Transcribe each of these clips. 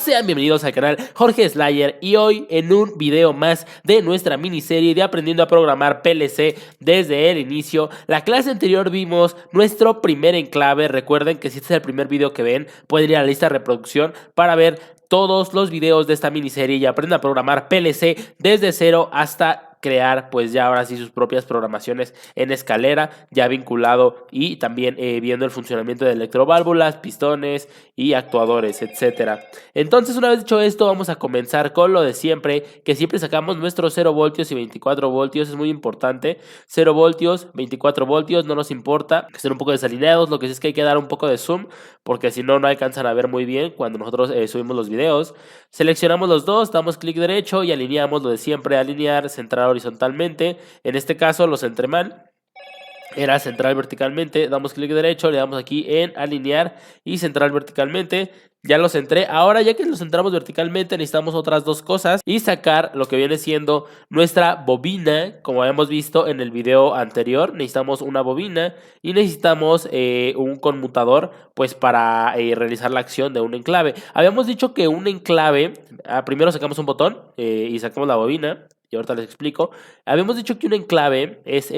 Sean bienvenidos al canal Jorge Slayer y hoy en un video más de nuestra miniserie de aprendiendo a programar PLC desde el inicio. La clase anterior vimos nuestro primer enclave. Recuerden que si este es el primer video que ven, pueden ir a la lista de reproducción para ver todos los videos de esta miniserie y aprenden a programar PLC desde cero hasta crear pues ya ahora sí sus propias programaciones en escalera, ya vinculado y también viendo el funcionamiento de electroválvulas, pistones y actuadores, etcétera. Entonces, una vez dicho esto, vamos a comenzar con lo de siempre, que siempre sacamos nuestros 0 voltios y 24 voltios, es muy importante. 0 voltios, 24 voltios, no nos importa que estén un poco desalineados, lo que sí es que hay que dar un poco de zoom, porque si no, no alcanzan a ver muy bien cuando nosotros subimos los videos. Seleccionamos los dos, damos clic derecho y alineamos lo de siempre, alinear, centrar horizontalmente. En este caso lo centré mal, era centrar verticalmente, damos clic derecho, le damos aquí en alinear y centrar verticalmente. Ya lo centré. Ahora, ya que lo centramos verticalmente, necesitamos otras dos cosas y sacar lo que viene siendo nuestra bobina. Como habíamos visto en el video anterior, necesitamos una bobina y necesitamos un conmutador pues para realizar la acción de un enclave. Habíamos dicho que un enclave, primero sacamos un botón y sacamos la bobina y ahorita les explico. Habíamos dicho que un enclave es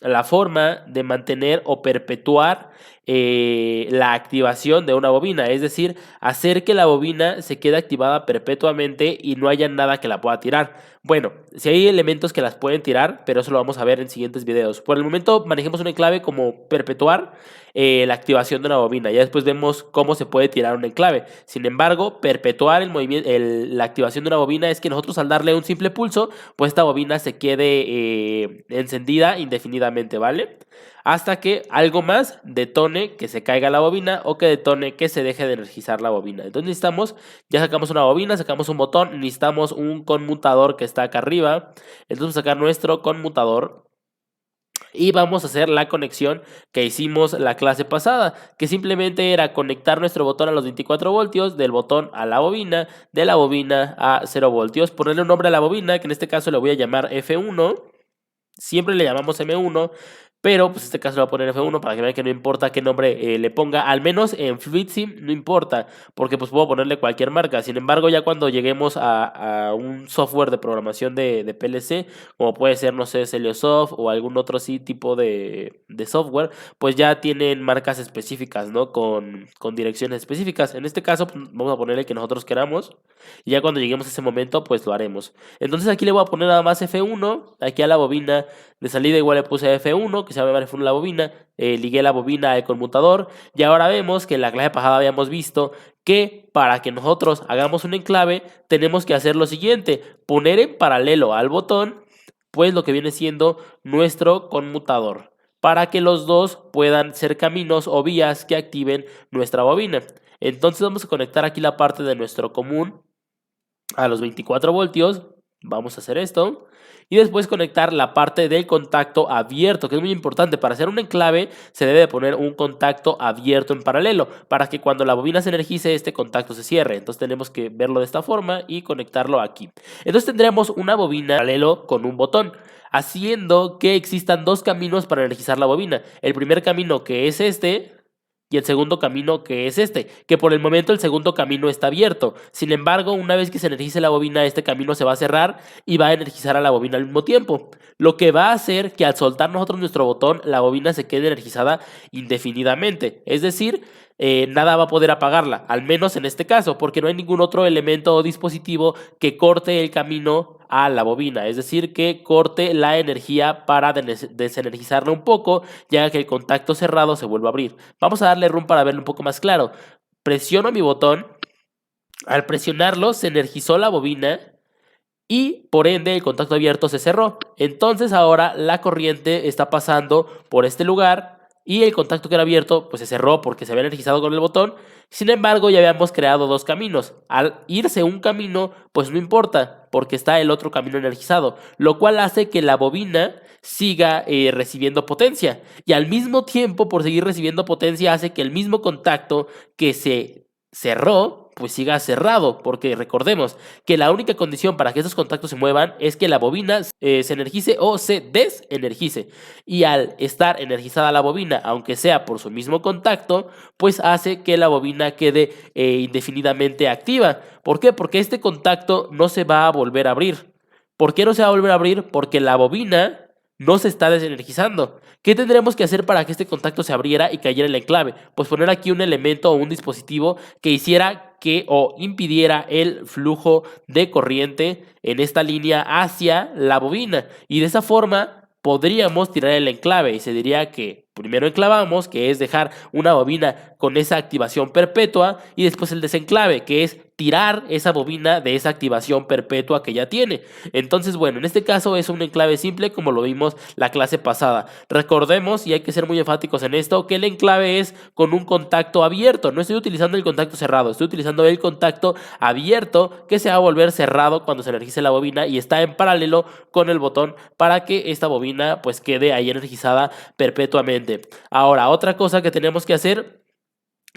la forma de mantener o perpetuar la activación de una bobina, es decir, hacer que la bobina se quede activada perpetuamente y no haya nada que la pueda tirar. Bueno, si hay elementos que las pueden tirar, pero eso lo vamos a ver en siguientes videos. Por el momento manejemos un enclave como perpetuar la activación de una bobina. Ya después vemos cómo se puede tirar un enclave. Sin embargo, perpetuar el movimiento, la activación de una bobina es que nosotros al darle un simple pulso, pues esta bobina se quede encendida indefinidamente, ¿vale? Hasta que algo más detone que se caiga la bobina o que detone que se deje de energizar la bobina. Entonces necesitamos, ya sacamos una bobina, sacamos un botón, necesitamos un conmutador que está acá arriba. Entonces vamos a sacar nuestro conmutador y vamos a hacer la conexión que hicimos la clase pasada, que simplemente era conectar nuestro botón a los 24 voltios, del botón a la bobina, de la bobina a 0 voltios, ponerle un nombre a la bobina, que en este caso le voy a llamar F1, siempre le llamamos M1, pero pues en este caso le voy a poner F1 para que vean que no importa qué nombre le ponga, al menos en FluidSim no importa, porque pues puedo ponerle cualquier marca. Sin embargo, ya cuando lleguemos a un software de programación de PLC, como puede ser, no sé, Celiosoft o algún otro sí tipo de software, pues ya tienen marcas específicas, ¿no? Con direcciones específicas. En este caso, pues, vamos a ponerle que nosotros queramos, y ya cuando lleguemos a ese momento, pues lo haremos. Entonces aquí le voy a poner nada más F1, aquí a la bobina de salida igual le puse F1, que se llama F1 la bobina, ligué la bobina al conmutador y ahora vemos que en la clase pasada habíamos visto que para que nosotros hagamos un enclave tenemos que hacer lo siguiente, poner en paralelo al botón pues lo que viene siendo nuestro conmutador para que los dos puedan ser caminos o vías que activen nuestra bobina. Entonces vamos a conectar aquí la parte de nuestro común a los 24 voltios, vamos a hacer esto, y después conectar la parte del contacto abierto, que es muy importante. Para hacer un enclave se debe de poner un contacto abierto en paralelo, para que cuando la bobina se energice este contacto se cierre. Entonces tenemos que verlo de esta forma y conectarlo aquí. Entonces tendremos una bobina paralelo con un botón, haciendo que existan dos caminos para energizar la bobina. El primer camino, que es este, y el segundo camino, que es este, que por el momento el segundo camino está abierto. Sin embargo, una vez que se energice la bobina, este camino se va a cerrar y va a energizar a la bobina al mismo tiempo, lo que va a hacer que al soltar nosotros nuestro botón, la bobina se quede energizada indefinidamente, es decir, nada va a poder apagarla, al menos en este caso, porque no hay ningún otro elemento o dispositivo que corte el camino a la bobina, es decir, que corte la energía para desenergizarla un poco, ya que el contacto cerrado se vuelve a abrir. Vamos a darle run para verlo un poco más claro. Presiono mi botón, al presionarlo se energizó la bobina y por ende el contacto abierto se cerró. Entonces ahora la corriente está pasando por este lugar y el contacto que era abierto pues se cerró porque se había energizado con el botón. Sin embargo, ya habíamos creado dos caminos. Al irse un camino, pues no importa, porque está el otro camino energizado, lo cual hace que la bobina siga recibiendo potencia. Y al mismo tiempo, por seguir recibiendo potencia, hace que el mismo contacto que se cerró, pues siga cerrado, porque recordemos que la única condición para que estos contactos se muevan es que la bobina se energice o se desenergice, y al estar energizada la bobina, aunque sea por su mismo contacto, pues hace que la bobina quede indefinidamente activa. ¿Por qué? Porque este contacto no se va a volver a abrir. ¿Por qué no se va a volver a abrir? Porque la bobina no se está desenergizando. ¿Qué tendremos que hacer para que este contacto se abriera y cayera en el enclave? Pues poner aquí un elemento o un dispositivo que hiciera que o impidiera el flujo de corriente en esta línea hacia la bobina, y de esa forma podríamos tirar el enclave y se diría que primero enclavamos, que es dejar una bobina con esa activación perpetua, y después el desenclave, que es tirar esa bobina de esa activación perpetua que ya tiene. Entonces, bueno, en este caso es un enclave simple como lo vimos la clase pasada. Recordemos, y hay que ser muy enfáticos en esto, que el enclave es con un contacto abierto. No estoy utilizando el contacto cerrado, estoy utilizando el contacto abierto, que se va a volver cerrado cuando se energice la bobina y está en paralelo con el botón para que esta bobina pues quede ahí energizada perpetuamente. Ahora, otra cosa que tenemos que hacer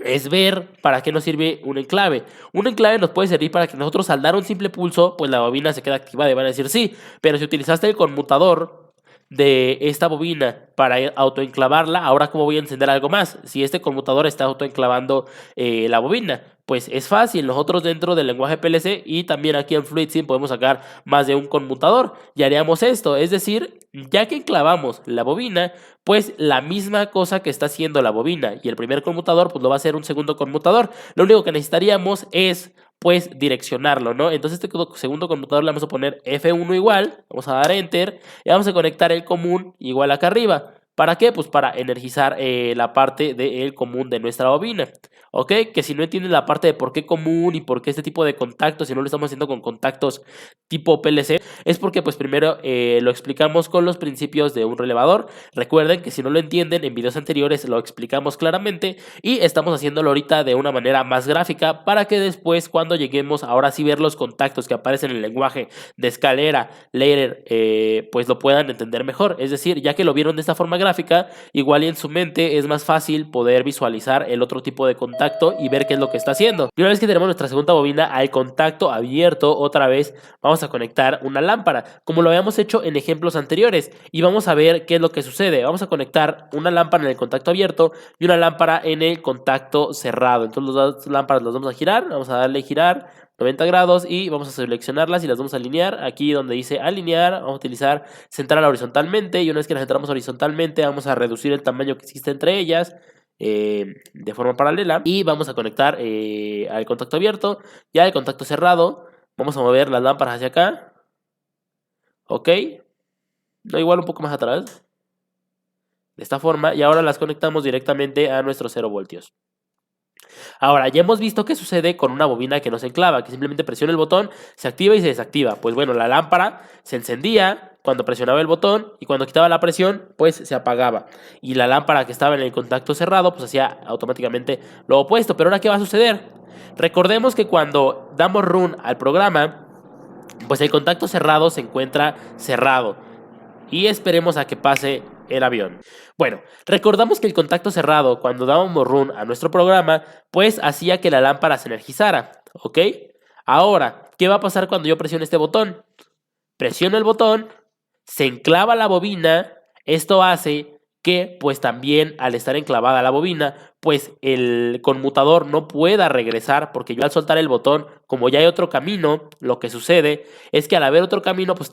es ver para qué nos sirve un enclave. Un enclave nos puede servir para que nosotros, al dar un simple pulso, pues la bobina se queda activada y van a decir sí, pero si utilizaste el conmutador de esta bobina para autoenclavarla, ahora cómo voy a encender algo más si este conmutador está autoenclavando la bobina. Pues es fácil, nosotros dentro del lenguaje PLC y también aquí en FluidSim podemos sacar más de un conmutador y haríamos esto, es decir, ya que enclavamos la bobina, pues la misma cosa que está haciendo la bobina y el primer conmutador, pues lo va a hacer un segundo conmutador. Lo único que necesitaríamos es pues direccionarlo, ¿no? Entonces este segundo conmutador le vamos a poner F1 igual, vamos a dar Enter y vamos a conectar el común igual acá arriba. ¿Para qué? Pues para energizar la parte del común de nuestra bobina. ¿Ok? Que si no entienden la parte de por qué común y por qué este tipo de contactos, si no lo estamos haciendo con contactos tipo PLC, es porque pues primero lo explicamos con los principios de un relevador. Recuerden que si no lo entienden, en videos anteriores lo explicamos claramente y estamos haciéndolo ahorita de una manera más gráfica para que después, cuando lleguemos ahora sí ver los contactos que aparecen en el lenguaje de escalera, ladder, pues lo puedan entender mejor. Es decir, ya que lo vieron de esta forma gráfica, igual y en su mente es más fácil poder visualizar el otro tipo de contacto y ver qué es lo que está haciendo. Y una vez que tenemos nuestra segunda bobina al contacto abierto, otra vez vamos a conectar una lámpara, como lo habíamos hecho en ejemplos anteriores, y vamos a ver qué es lo que sucede. Vamos a conectar una lámpara en el contacto abierto y una lámpara en el contacto cerrado. Entonces las dos lámparas las vamos a girar, vamos a darle girar 90 grados y vamos a seleccionarlas y las vamos a alinear. Aquí donde dice alinear, vamos a utilizar centrar horizontalmente, y una vez que las centramos horizontalmente vamos a reducir el tamaño que existe entre ellas de forma paralela, y vamos a conectar al contacto abierto. Ya el contacto cerrado, vamos a mover las lámparas hacia acá, ok, no, igual un poco más atrás, de esta forma, y ahora las conectamos directamente a nuestros 0 voltios. Ahora, ya hemos visto qué sucede con una bobina que no se enclava, que simplemente presiona el botón, se activa y se desactiva. Pues bueno, la lámpara se encendía cuando presionaba el botón y cuando quitaba la presión, pues se apagaba. Y la lámpara que estaba en el contacto cerrado, pues hacía automáticamente lo opuesto. Pero ahora, ¿qué va a suceder? Recordemos que cuando damos run al programa, pues el contacto cerrado se encuentra cerrado. Y esperemos a que pase el avión. Bueno, recordamos que el contacto cerrado, cuando dábamos run a nuestro programa, pues hacía que la lámpara se energizara, ¿ok? Ahora, ¿qué va a pasar cuando yo presione este botón? Presiono el botón, se enclava la bobina, esto hace que pues también al estar enclavada la bobina, pues el conmutador no pueda regresar, porque yo al soltar el botón, como ya hay otro camino, lo que sucede es que al haber otro camino, pues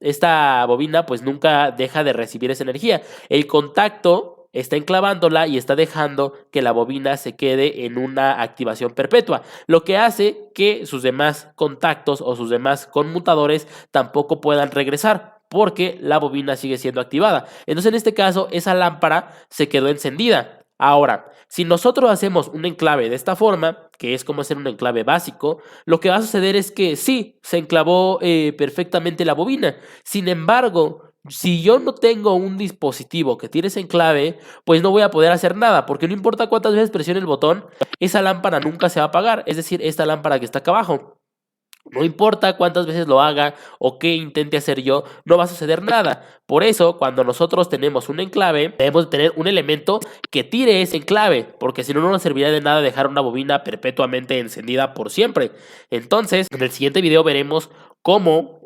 esta bobina pues nunca deja de recibir esa energía. El contacto está enclavándola y está dejando que la bobina se quede en una activación perpetua, lo que hace que sus demás contactos o sus demás conmutadores tampoco puedan regresar, porque la bobina sigue siendo activada. Entonces en este caso esa lámpara se quedó encendida. Ahora, si nosotros hacemos un enclave de esta forma, que es como hacer un enclave básico, lo que va a suceder es que sí, se enclavó perfectamente la bobina. Sin embargo, si yo no tengo un dispositivo que tiene ese enclave, pues no voy a poder hacer nada, porque no importa cuántas veces presione el botón, esa lámpara nunca se va a apagar. Es decir, esta lámpara que está acá abajo. No importa cuántas veces lo haga o qué intente hacer yo, no va a suceder nada. Por eso, cuando nosotros tenemos un enclave, debemos tener un elemento que tire ese enclave, porque si no, no nos serviría de nada dejar una bobina perpetuamente encendida por siempre. Entonces, en el siguiente video veremos cómo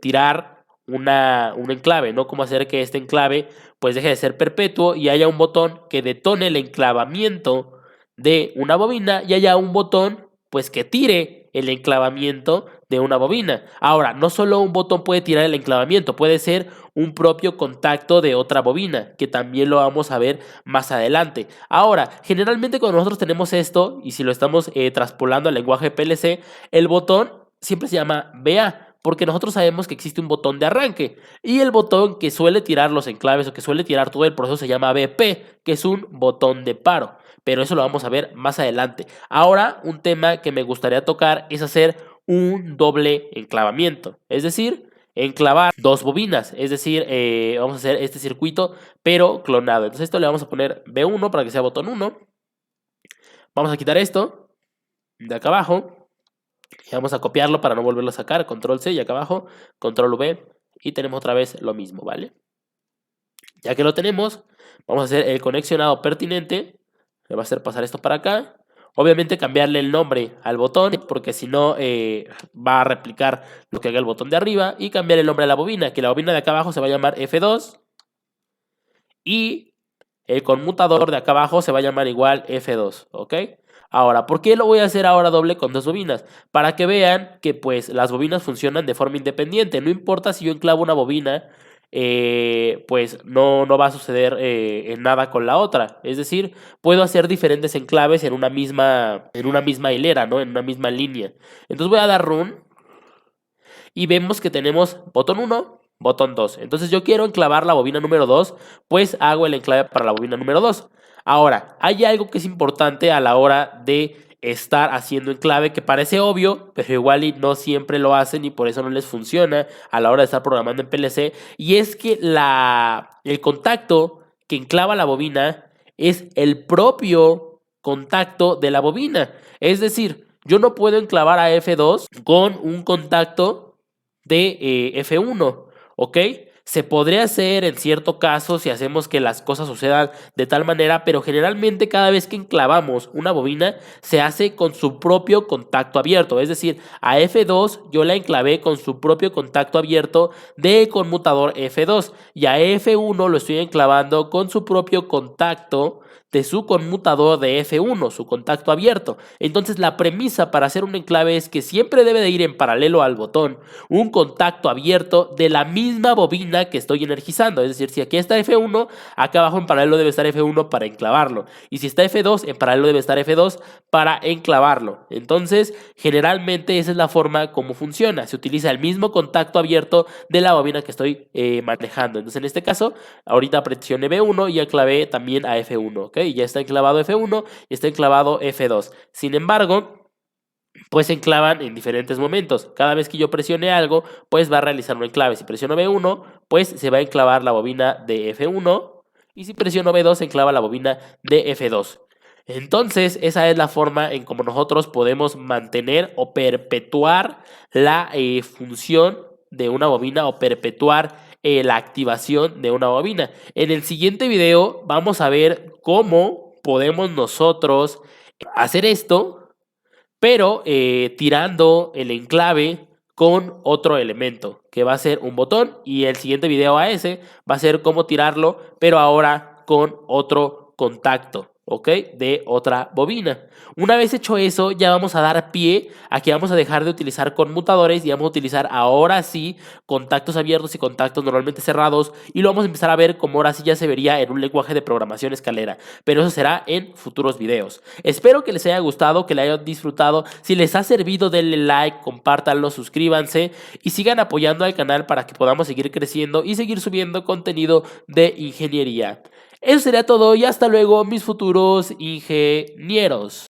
tirar un enclave, ¿no? Cómo hacer que este enclave pues deje de ser perpetuo y haya un botón que detone el enclavamiento de una bobina y haya un botón pues que tire el enclavamiento de una bobina. Ahora, no solo un botón puede tirar el enclavamiento, puede ser un propio contacto de otra bobina, que también lo vamos a ver más adelante. Ahora, generalmente cuando nosotros tenemos esto, y si lo estamos traspolando al lenguaje PLC, el botón siempre se llama BA, porque nosotros sabemos que existe un botón de arranque, y el botón que suele tirar los enclaves o que suele tirar todo el proceso se llama BP, que es un botón de paro. Pero eso lo vamos a ver más adelante. Ahora, un tema que me gustaría tocar es hacer un doble enclavamiento, es decir, enclavar dos bobinas, es decir, vamos a hacer este circuito pero clonado. Entonces esto le vamos a poner B1 para que sea botón 1. Vamos a quitar esto de acá abajo y vamos a copiarlo para no volverlo a sacar, control C y acá abajo, control V, y tenemos otra vez lo mismo, ¿vale? Ya que lo tenemos, vamos a hacer el conexionado pertinente. Me va a hacer pasar esto para acá. Obviamente cambiarle el nombre al botón, porque si no va a replicar lo que haga el botón de arriba. Y cambiar el nombre a la bobina, que la bobina de acá abajo se va a llamar F2. Y el conmutador de acá abajo se va a llamar igual F2, ¿ok? Ahora, ¿por qué lo voy a hacer ahora doble con dos bobinas? Para que vean que pues las bobinas funcionan de forma independiente. No importa si yo enclavo una bobina, pues no va a suceder en nada con la otra. Es decir, puedo hacer diferentes enclaves en una misma hilera, ¿no? En una misma línea. Entonces voy a dar run y vemos que tenemos botón 1, botón 2. Entonces yo quiero enclavar la bobina número 2, pues hago el enclave para la bobina número 2. Ahora, hay algo que es importante a la hora de estar haciendo enclave que parece obvio, pero igual y no siempre lo hacen y por eso no les funciona a la hora de estar programando en PLC, y es que el contacto que enclava la bobina es el propio contacto de la bobina. Es decir, yo no puedo enclavar a F2 con un contacto de F1, ¿ok? Se podría hacer en cierto caso si hacemos que las cosas sucedan de tal manera, pero generalmente cada vez que enclavamos una bobina se hace con su propio contacto abierto. Es decir, a F2 yo la enclavé con su propio contacto abierto de conmutador F2 y a F1 lo estoy enclavando con su propio contacto de su conmutador de F1, su contacto abierto. Entonces la premisa para hacer un enclave es que siempre debe de ir en paralelo al botón un contacto abierto de la misma bobina que estoy energizando. Es decir, si aquí está F1, acá abajo en paralelo debe estar F1 para enclavarlo. Y si está F2, en paralelo debe estar F2 para enclavarlo. Entonces, generalmente esa es la forma como funciona. Se utiliza el mismo contacto abierto de la bobina que estoy manejando. Entonces, en este caso, ahorita presioné B1 y enclavé también a F1, ¿ok? Ya está enclavado F1 y está enclavado F2. Sin embargo, pues se enclavan en diferentes momentos. Cada vez que yo presione algo, pues va a realizar un enclave. Si presiono B1, pues se va a enclavar la bobina de F1. Y si presiono B2, se enclava la bobina de F2. Entonces, esa es la forma en cómo nosotros podemos mantener o perpetuar la función de una bobina o perpetuar la activación de una bobina. En el siguiente video vamos a ver cómo podemos nosotros hacer esto, pero tirando el enclave con otro elemento, que va a ser un botón, y el siguiente video a ese va a ser cómo tirarlo, pero ahora con otro contacto, ¿ok? De otra bobina. Una vez hecho eso, ya vamos a dar pie a que vamos a dejar de utilizar conmutadores y vamos a utilizar ahora sí contactos abiertos y contactos normalmente cerrados, y lo vamos a empezar a ver como ahora sí ya se vería en un lenguaje de programación escalera, pero eso será en futuros videos. Espero que les haya gustado, que le hayan disfrutado. Si les ha servido, denle like, compártanlo, suscríbanse y sigan apoyando al canal para que podamos seguir creciendo y seguir subiendo contenido de ingeniería. Eso sería todo y hasta luego, mis futuros ingenieros.